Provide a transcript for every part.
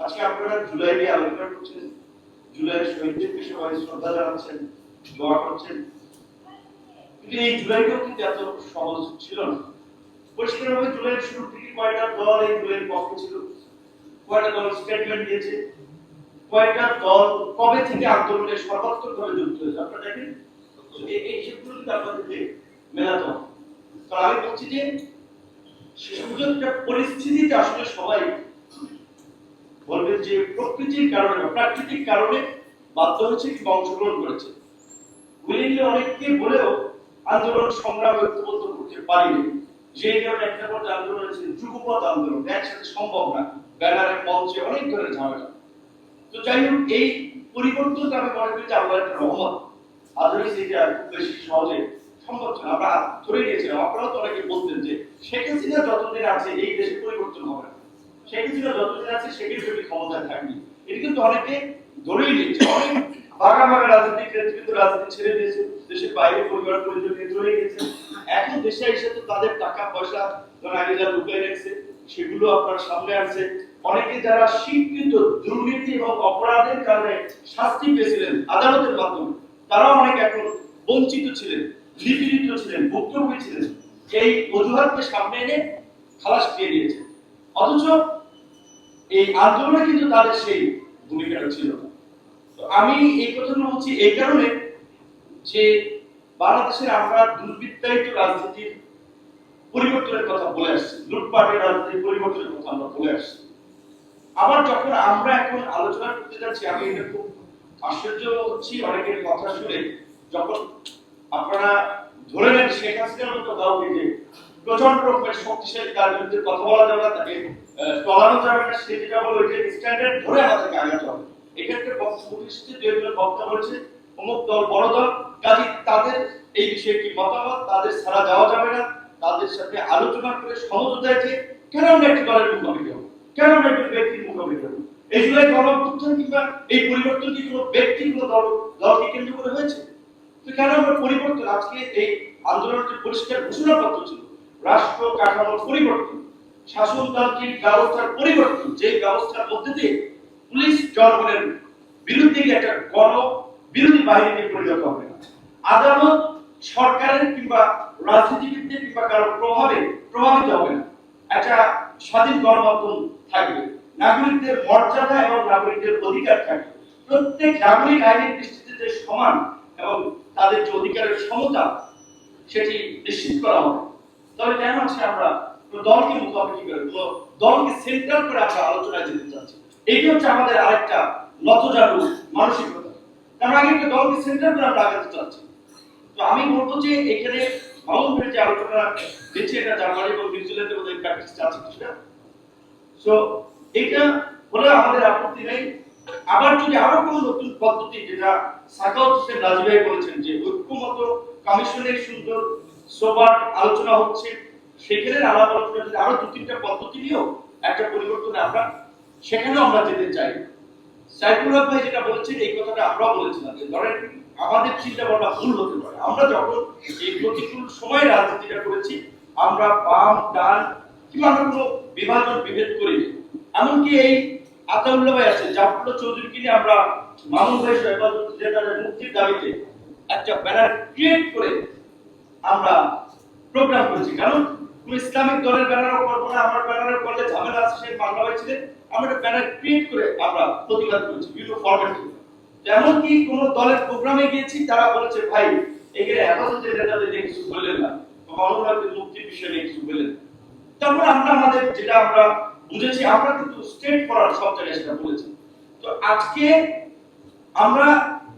আজকে আপনারা জুলাই নিয়ে আলোচনা করছেন, জুলাইয়ের শহীদদেরকে সবাই শ্রদ্ধা জানাচ্ছেন, দোয়া করছেন, কিন্তু এই জুলাইটাও কিন্তু এত সহজ ছিল না। পরিষ্কারভাবে জুলাইয়ের শুরু থেকে কয়টা দল এই জুলাইয়ের পক্ষে ছিল, কয়টা দল স্টেটমেন্ট দিয়েছে, কয়টা দল কবে থেকে আন্দোলনে সর্বাত্মকভাবে যুক্ত হয়েছে আপনারা দেখেন। এই সেগুলো কিন্তু আপনাদেরকে মেলাতে হবে। তো আমি বলছি যে সুযোগটা পরিস্থিতিতে আসলে সবাই বলবেন যে প্রকৃতির কারণে প্রাকৃতিক কারণে বাধ্য হচ্ছে কি অংশগ্রহণ করেছে। উইলিংলি অনেককে বলেও আন্দোলন সংগ্রাম ঐক্যবদ্ধ করতে পারিনি। যে কারণে একটা পর আন্দোলন হয়েছে যুগপৎ আন্দোলন, একসাথে সম্ভব না, ব্যানারের মঞ্চে অনেক ধরনের ঝামেলা। তো যাই হোক, এই পরিবর্তনটা আমি মনে করি যে আল্লাহর একটা রহমত। আদারওয়াইজ এটা খুব বেশি সহজে সম্ভব ছিল। আমরা ধরে নিয়েছিলাম, আপনারাও তো অনেকে বলতেন যে শেখ হাসিনা যতদিন আছে এই দেশে পরিবর্তন হবে না, শেখ হাসিনা যতদিন আছে শেখের প্রতি ক্ষমতায় থাকবে। এটা কিন্তু অনেকে ধরেই নিয়েছে। অনেক বাঘা বাঘা রাজনীতিক নেতৃত্ব রাজনীতি ছেড়ে দিয়েছে, দেশের বাইরে পরিবার পরিজন নিয়ে চলে গেছে। এখন দেশে এসে তো তাদের টাকা পয়সা আগে যা লুকিয়ে রেখেছে সেগুলো আপনার সামনে আসছে। অনেকে যারা স্বীকৃত দুর্নীতি এবং অপরাধের কারণে শাস্তি পেয়েছিলেন আদালতের মাধ্যমে, তারাও অনেক এখন বঞ্চিত ছিলেন, নিপীড়িত ছিলেন, ভুক্তভোগী ছিলেন। এই অজুহাতকে সামনে এনে খালাস দিয়ে দিয়েছে। অথচ এই আন্দোলনে কিন্তু তাদের সেই ভূমিকাটা ছিল না। তো আমি এই কথাগুলো বলছি এই কারণে যে বাংলাদেশের আমরা দুর্বৃত্তায়িত রাজনীতির পরিবর্তনের কথা বলে আসছি, লুটপাটের রাজনীতির পরিবর্তনের কথা আমরা বলে আসছি। আবার যখন আমরা এখন আলোচনা করতে যাচ্ছি, আমি এটা খুব আশ্চর্য হচ্ছি অনেকের কথা শুনে, যখন আপনারা ধরে নেন শেখ হাসিনার মতো কাউকে যে প্রচন্ড রকমের শক্তিশালী, তার বিরুদ্ধে কথা বলা যাবে না, তাকে টলানো যাবে না, সে যেটা বলে ওইটা স্ট্যান্ডার্ড ধরে আমাদেরকে আগাতে হবে। এক্ষেত্রে প্রতিষ্ঠিত দুইজন বক্তা বলছে অমুক দল বড় দল, কাজে তাদের এই বিষয়ে কি মতামত, তাদের ছাড়া যাওয়া যাবে না, তাদের সাথে আলোচনা করে সমঝোতায় যে কেন আমরা একটি দলের মুখোমুখি হবো, কেন আমরা একটি ব্যক্তির মুখোমুখি হবো। এই জুলাই গণঅভ্যুত্থান কিংবা এই পরিবর্তন কি কোনো ব্যক্তি কোনো দলকে কেন্দ্র করে হয়েছে? তো কেন আমরা পরিবর্তন, আজকে এই আন্দোলনের পরিষ্কার ঘোষণাপত্র ছিল রাষ্ট্র কাঠামোর পরিবর্তন, শাসনতান্ত্রিক ব্যবস্থার পরিবর্তন, যে ব্যবস্থার মধ্যে দিয়ে পুলিশ জনগণের বিরুদ্ধে একটা গণ বিরোধী বাহিনীতে পরিণত হবে না, আদালত সরকারের কিংবা রাজনীতিবিদদের কিংবা কারো প্রভাবিত হবে না, একটা স্বাধীন গণমাধ্যম থাকবে, নাগরিকদের মর্যাদা এবং নাগরিকদের অধিকার থাকবে, প্রত্যেক নাগরিক আইনের দৃষ্টিতে যে সমান এবং তাদের যে অধিকারের সমতা সেটি নিশ্চিত করা হবে। তবে কেন আজকে আমরা দলকে মুখোমুখি করে দলকে সেন্টার করে আমরা আলোচনায় যেতে চাচ্ছি? এইটা হচ্ছে আমাদের আরেকটা নতজানু মানসিকতা। আমরা আগে একটা দলকে সেন্টার করে আমরা আগাতে চাচ্ছি। তো আমি বলবো যে এখানে মাউন্টের যে আলোচনা দিচ্ছে এটা জার্মানি এবং নিউজিল্যান্ডের মধ্যে প্র্যাকটিস আছে কিছুটা। সো এটা বলে আমাদের আপত্তি নেই। আবার যদি আরো কোনো নতুন পদ্ধতি, যেটা সাকাউত হোসেন রাজি ভাই বলেছেন যে ঐক্যমত কমিশনের সুন্দর সোবার আলোচনা হচ্ছে, সেখানে আলাপ আলোচনা যদি আরো দু তিনটা পদ্ধতি নিয়েও একটা পরিবর্তনে আমরা সেখানেও আমরা যেতে চাই। সাইফুল হক ভাই যেটা বলেছেন এই কথাটা আমরাও বলেছিলাম যে ধরেন আমাদের চিন্তা ভাবনা ভুল হতে পারে। আমরা যখন এই প্রতিকূল সময় রাজনীতিটা করেছি, আমরা বাম ডান কিংবা আমরা কোনো বিভাজন বিভেদ করিনি। এমনকি এই আতাউল্লাহ ভাই আছে, জাফরুল্লাহ চৌধুরীকে নিয়ে আমরা মামুন ভাই হেফাজতের মুক্তির দাবিতে একটা ব্যানার ক্রিয়েট করে আমরা প্রোগ্রাম করেছি। কারণ কোন ইসলামিক দলের ব্যানারও করবো না, আমার ব্যানারের করলে ঝামেলা আছে, সেই মামলা হয়েছিলেন। আমরা একটা ব্যানার ক্রিয়েট করে আমরা প্রতিবাদ করেছি বিভিন্ন ফরম্যাট। এমনকি কোন দলের প্রোগ্রামে গিয়েছি, তারা বলেছে ভাই এখানে হেফাজতের নেতাদের নিয়ে কিছু বললেন না, মামুনের মুক্তির বিষয়ে নিয়ে কিছু বললেন। তারপর আমরা আমাদের যেটা আমরা বুঝেছি, আমরা কিন্তু স্টেট করার সব জায়গায় সেটা বলেছি। তো আজকে আমরা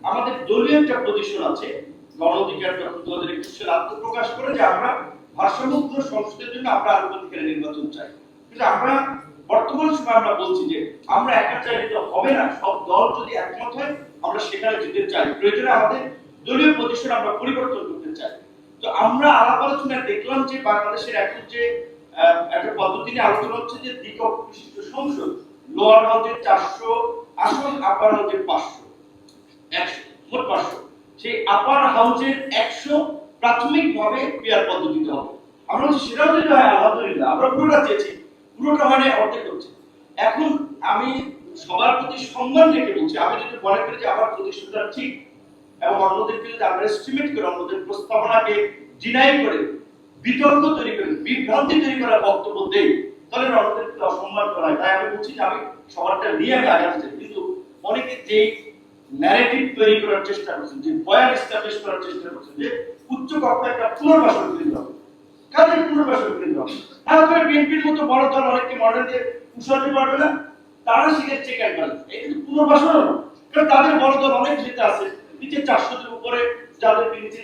আমাদের দলীয় একটা পজিশন আছে, গণ অধিকার যখন 2021 সালে আত্মপ্রকাশ করে যে আমরা ভারসাম্যপূর্ণ সংসদের জন্য আমরা আরো অধিকারের নির্বাচন চাই। কিন্তু আমরা বর্তমান সময় আমরা বলছি যে আমরা একা চাইলে তো হবে না, সব দল যদি একমত হয় আমরা সেখানে যেতে চাই, প্রয়োজনে আমাদের দলীয় পজিশন আমরা পরিবর্তন করতে চাই। তো আমরা আলাপ আলোচনায় দেখলাম যে বাংলাদেশের এখন যে একটা পদ্ধতি নিয়ে আলোচনা হচ্ছে যে দ্বিকক্ষ বিশিষ্ট সংসদ, লোয়ার হাউসের 400 আসন, আপার হাউসের 500, 100 মোট 500। সেই আপার হাউসের 100 প্রাথমিকভাবে পেয়ার পদ্ধতিতে হবে। আমরা সেটাও যদি হয় আলহামদুলিল্লাহ, আমরা পুরোটা চেয়েছি, পুরোটা মানে অর্ধেক হচ্ছে। এখন আমি সবার প্রতি সম্মান রেখে বলছি, আমি যদি মনে করি যে আমার প্রতিষ্ঠানটা ঠিক এবং অন্যদেরকে যদি আমরা এস্টিমেট করে অন্যদের প্রস্তাবনাকে ডিনাই করে বিতর্ক তৈরি করে বিভ্রান্তি তৈরি করার বক্তব্য দেই, তাহলে অন্যদেরকে অসম্মান করা হয়। তাই আমি বলছি যে আমি সবারটা নিয়ে আমি আগাতে চাই, কিন্তু অনেকে যে ন্যারেটিভ তৈরি করার চেষ্টা করছেন, যে বয়ান এস্টাবলিশ করার চেষ্টা করছেন যে উচ্চ কক্ষায় একটা পুনর্বাসন কেন্দ্র হবে, কাদের পুনর্বাসন কেন্দ্র হবে? তারপরে বিএনপির মতো বড় দল অনেককে মডেল দিয়ে উৎসর্গ পারবে না, তারা শিখে চেক অ্যান্ড ব্যালেন্স, এই কিন্তু পুনর্বাসন, কারণ তাদের বড় দল অনেক নেতা আছে নিচে 400 উপরে যাদেরকে নিচে